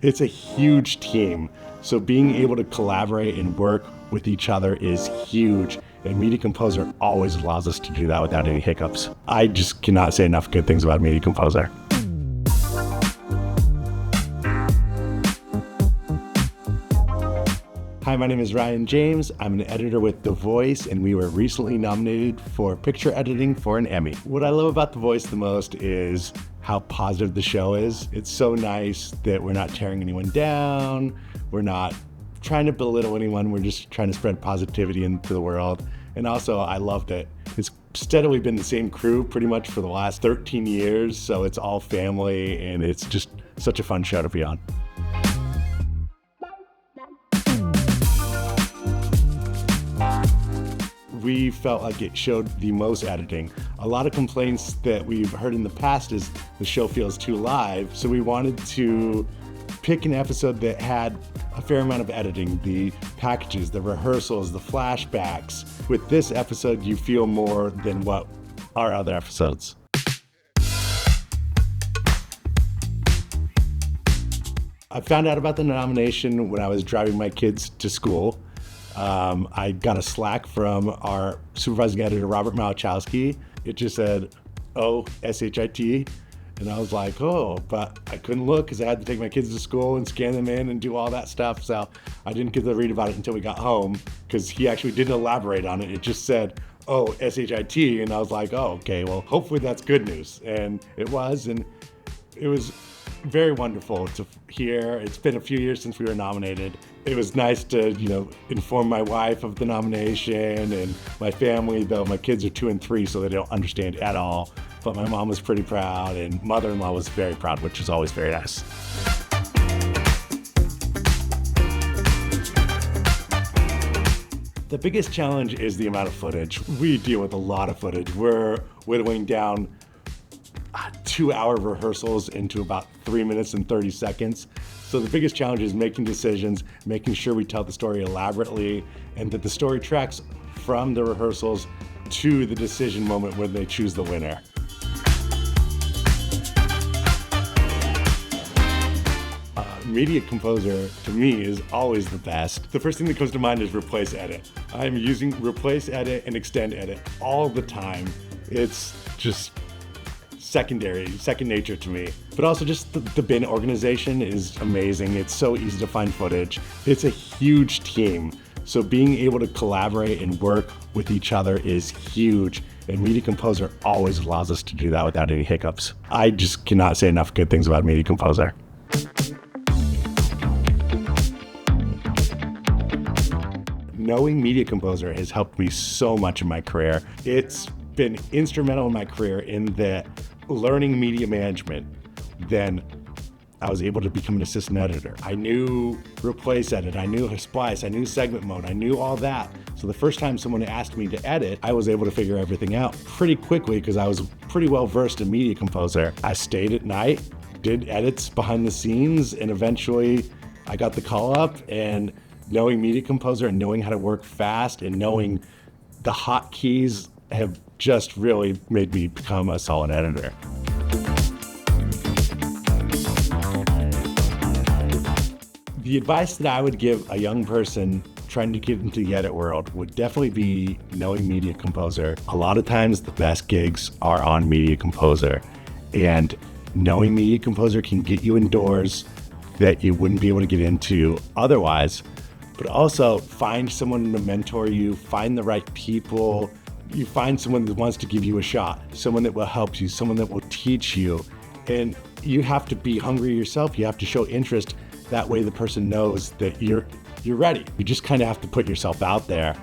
It's a huge team. So being able to collaborate and work with each other is huge. And Media Composer always allows us to do that without any hiccups. I just cannot say enough good things about Media Composer. Hi, my name is Ryan James. I'm an editor with The Voice, and we were recently nominated for picture editing for an Emmy. What I love about The Voice the most is how positive the show is. It's so nice that we're not tearing anyone down. We're not trying to belittle anyone. We're just trying to spread positivity into the world. And also, I love that it's steadily been the same crew pretty much for the last 13 years. So it's all family, and it's just such a fun show to be on. We felt like it showed the most editing. A lot of complaints that we've heard in the past is the show feels too live. So we wanted to pick an episode that had a fair amount of editing, the packages, the rehearsals, the flashbacks. With this episode, you feel more than what our other episodes. I found out about the nomination when I was driving my kids to school. I got a Slack from our supervising editor, Robert Malachowski. It just said, "Oh, SHIT." And I was like, oh, but I couldn't look because I had to take my kids to school and scan them in and do all that stuff. So I didn't get to read about it until we got home because he actually didn't elaborate on it. It just said, oh, SHIT. And I was like, oh, okay, well, hopefully that's good news. And it was, and it was very wonderful to hear. It's been a few years since we were nominated. It was nice to, inform my wife of the nomination and my family, though my kids are 2 and 3, so they don't understand at all. But my mom was pretty proud, and mother-in-law was very proud, which is always very nice. The biggest challenge is the amount of footage. We deal with a lot of footage. We're whittling down 2-hour rehearsals into about 3 minutes and 30 seconds. So the biggest challenge is making decisions, making sure we tell the story elaborately, and that the story tracks from the rehearsals to the decision moment when they choose the winner. Media Composer, to me, is always the best. The first thing that comes to mind is Replace Edit. I'm using Replace Edit and Extend Edit all the time. It's just second nature to me. But also just the bin organization is amazing. It's so easy to find footage. It's a huge team. So being able to collaborate and work with each other is huge. And Media Composer always allows us to do that without any hiccups. I just cannot say enough good things about Media Composer. Knowing Media Composer has helped me so much in my career. It's been instrumental in my career in that learning media management, then I was able to become an assistant editor. I knew Replace Edit, I knew Splice, I knew segment mode, I knew all that. So the first time someone asked me to edit, I was able to figure everything out pretty quickly because I was pretty well versed in Media Composer. I stayed at night, did edits behind the scenes, and eventually I got the call up, and knowing Media Composer and knowing how to work fast and knowing the hotkeys have just really made me become a solid editor. The advice that I would give a young person trying to get into the edit world would definitely be knowing Media Composer. A lot of times the best gigs are on Media Composer, and knowing Media Composer can get you indoors that you wouldn't be able to get into otherwise. But also find someone to mentor you, find the right people. You find someone that wants to give you a shot, someone that will help you, someone that will teach you. And you have to be hungry yourself. You have to show interest. That way the person knows that you're ready. You just kind of have to put yourself out there.